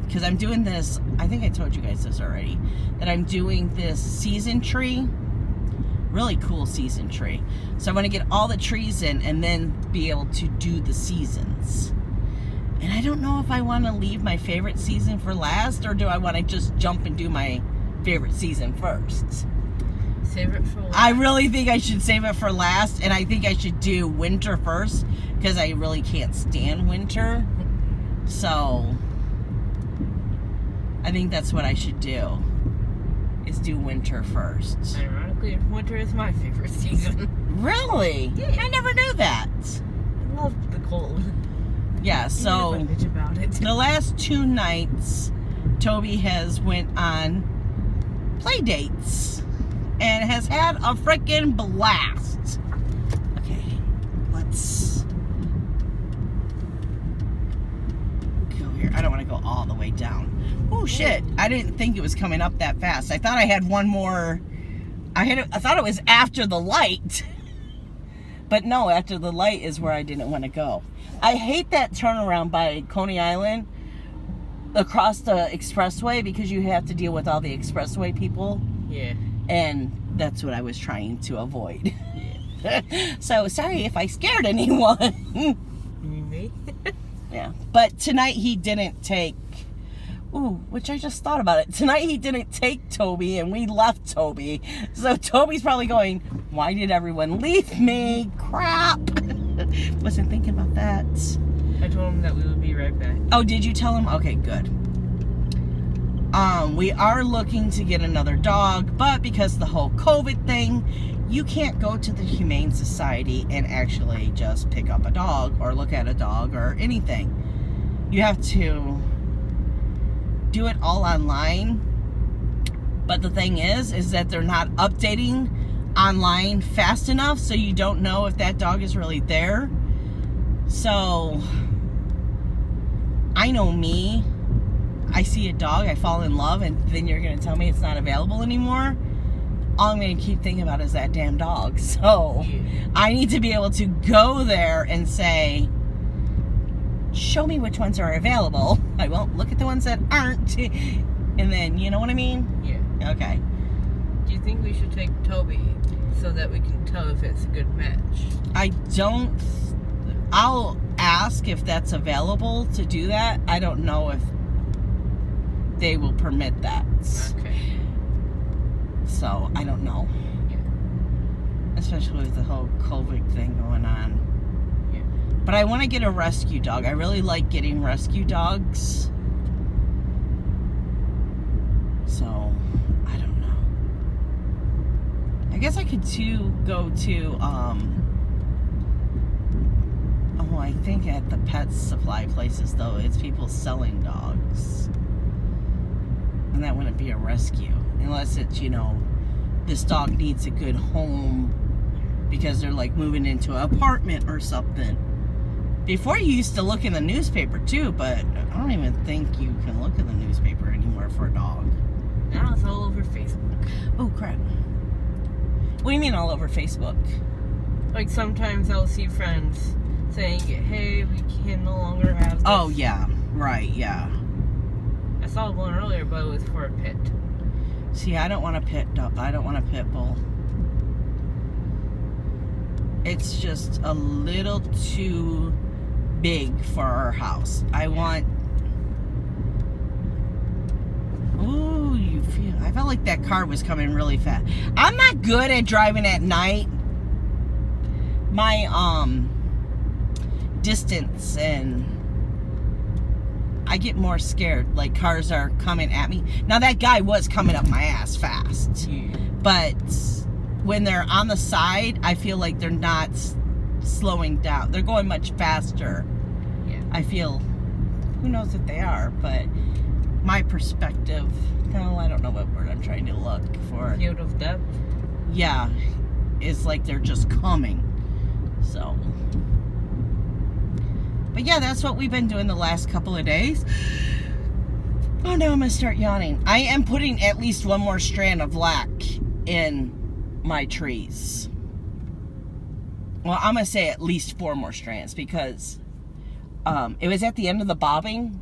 because I'm doing this, I think I told you guys this already, that I'm doing this season tree. Really cool season tree. So I want to get all the trees in and then be able to do the seasons. And I don't know if I want to leave my favorite season for last, or do I want to just jump and do my favorite season first? Save it for last. I really think I should save it for last, and I think I should do winter first, because I really can't stand winter. So I think that's what I should do, is do winter first. Ironically, winter is my favorite season. Really? Yeah. I never knew that. I love the cold. Yeah, so Even if I bitch about it. the last 2 nights, Toby has went on play dates and has had a freaking blast. Okay, let's go here. I don't want to go all the way down. Oh shit, I didn't think it was coming up that fast. I thought I had one more. I thought it was after the light. But no, after the light is where I didn't want to go. I hate that turnaround by Coney Island across the expressway, because you have to deal with all the expressway people. Yeah. And that's what I was trying to avoid. Yeah. So sorry if I scared anyone. You mean me? Yeah. But tonight he didn't take, which I just thought about it. Tonight he didn't take Toby, and we left Toby. So Toby's probably going, why did everyone leave me? Crap. Wasn't thinking about that. I told him that we would be right back. Oh, did you tell him? Okay, good. We are looking to get another dog, but because of the whole COVID thing, you can't go to the Humane Society and actually just pick up a dog or look at a dog or anything. You have to do it all online. But the thing is that they're not updating online fast enough, so you don't know if that dog is really there. So I know me, I see a dog, I fall in love, and then you're going to tell me it's not available anymore, all I'm going to keep thinking about is that damn dog. So Yeah. I need to be able to go there and say, show me which ones are available. I won't look at the ones that aren't. And then, you know what I mean? Yeah. Okay. Do you think we should take Toby so that we can tell if it's a good match? I'll ask if that's available to do that. I don't know if they will permit that. Okay. So, I don't know. Yeah. Especially with the whole COVID thing going on. Yeah. But I want to get a rescue dog. I really like getting rescue dogs. So, I don't know. I guess I could go to, I think at the pet supply places, though, it's people selling dogs. And that wouldn't be a rescue. Unless it's, this dog needs a good home because they're like moving into an apartment or something. Before you used to look in the newspaper too, but I don't even think you can look in the newspaper anymore for a dog. Now it's all over Facebook. Oh, crap. What do you mean all over Facebook? Like sometimes I'll see friends saying, hey, we can no longer have this. Oh, yeah. Right, yeah. I saw one earlier, but it was for a pit. See, I don't want a pit dog. I don't want a pit bull. It's just a little too big for our house. I want... Ooh, I felt like that car was coming really fast. I'm not good at driving at night. My, distance and I get more scared, like cars are coming at me. Now that guy was coming up my ass fast, but when they're on the side, I feel like they're not slowing down. They're going much faster. Yeah. I feel, who knows if they are, but my perspective, no, I don't know what word I'm trying to look for. Field of depth? Yeah, it's like they're just coming. So, but yeah, that's what we've been doing the last couple of days. Oh, now I'm going to start yawning. I am putting at least one more strand of lac in my trees. Well, I'm going to say at least 4 more strands because it was at the end of the bobbin,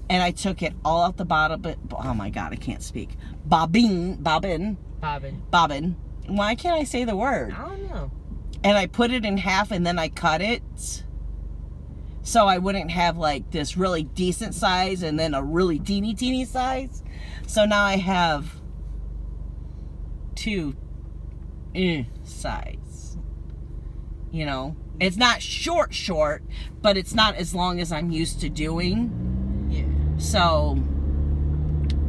and I took it all out the bottom. But oh my God, I can't speak. Bobbin. Why can't I say the word? I don't know. And I put it in half and then I cut it. So I wouldn't have like this really decent size and then a really teeny size. So now I have 2 size. You know, it's not short, but it's not as long as I'm used to doing. Yeah. So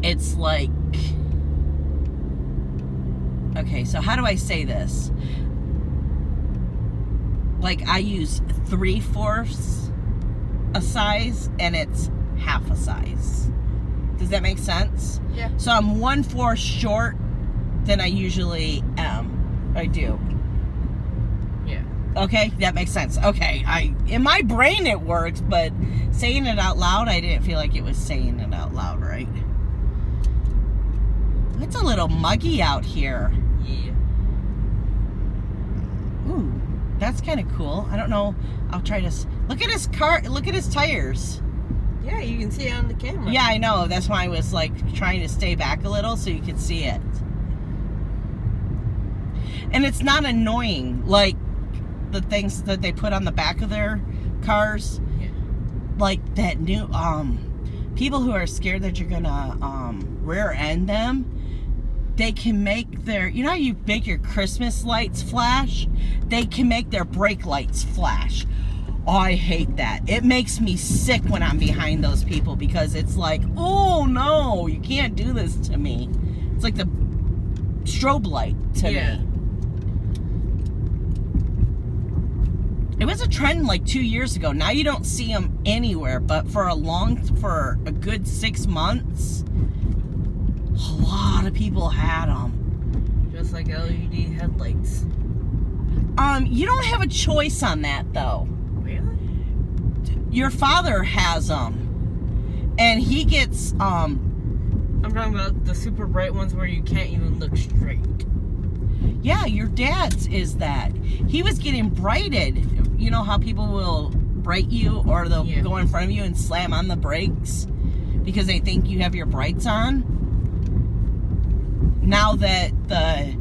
it's like, okay, so how do I say this? Like I use 3/4 a size and it's half a size. Does that make sense? Yeah. So I'm 1/4 short than I usually I do. Yeah. Okay, that makes sense. Okay, in my brain it works, but saying it out loud, I didn't feel like it was saying it out loud, right? It's a little muggy out here. Yeah. Ooh, that's kind of cool. I don't know. I'll try to look at his car. Look at his tires. Yeah, you can see it on the camera. Yeah, I know. That's why I was like trying to stay back a little so you could see it. And it's not annoying like the things that they put on the back of their cars. Yeah. Like that new people who are scared that you're gonna rear end them. They can make their, you know how you make your Christmas lights flash? They can make their brake lights flash. Oh, I hate that. It makes me sick when I'm behind those people because it's like, oh no, you can't do this to me. It's like the strobe light to me. It was a trend like 2 years ago. Now you don't see them anywhere, but for a good 6 months, a lot of people had them. Just like LED headlights. You don't have a choice on that though. Really? Your father has them. And he gets, I'm talking about the super bright ones where you can't even look straight. yeah, your dad's is that. He was getting brighted. You know how people will bright you, or they'll go in front of you and slam on the brakes because they think you have your brights on? Now that the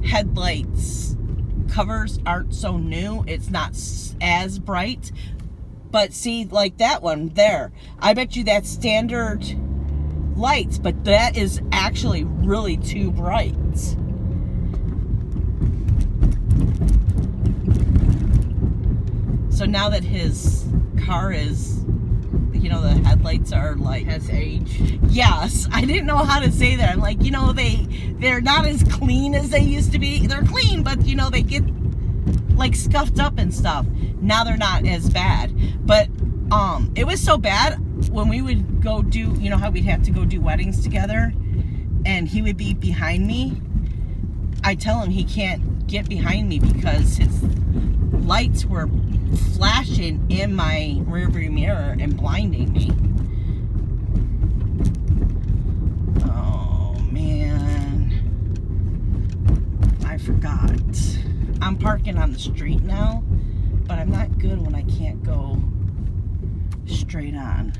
headlights covers aren't so new, it's not as bright. But see, like that one there, I bet you that's standard lights, but that is actually really too bright. So now that his car is, you know, the headlights are like... Has age. Yes, I didn't know how to say that. I'm like, you know, they're not as clean as they used to be. They're clean, but, you know, they get, like, scuffed up and stuff. Now they're not as bad. But, it was so bad when we would go do, you know how we'd have to go do weddings together? And he would be behind me. I tell him he can't get behind me because his lights were flashing in my rearview mirror and blinding me. Oh man, I forgot. I'm parking on the street now, but I'm not good when I can't go straight on.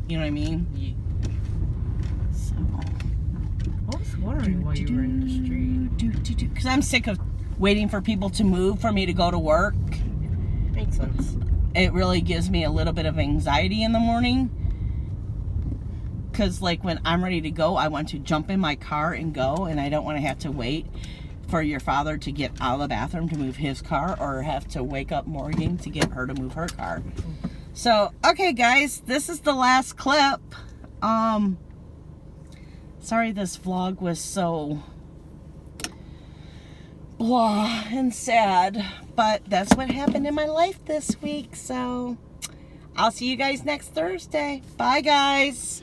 You know what I mean? Yeah. So I was wondering why you were in the street. because I'm sick of waiting for people to move for me to go to work. Makes sense. It really gives me a little bit of anxiety in the morning. Because, like, when I'm ready to go, I want to jump in my car and go. And I don't want to have to wait for your father to get out of the bathroom to move his car. Or have to wake up Morgan to get her to move her car. So, okay, guys. This is the last clip. Sorry this vlog was so... blah and sad, but that's what happened in my life this week. So I'll see you guys next Thursday. Bye, guys.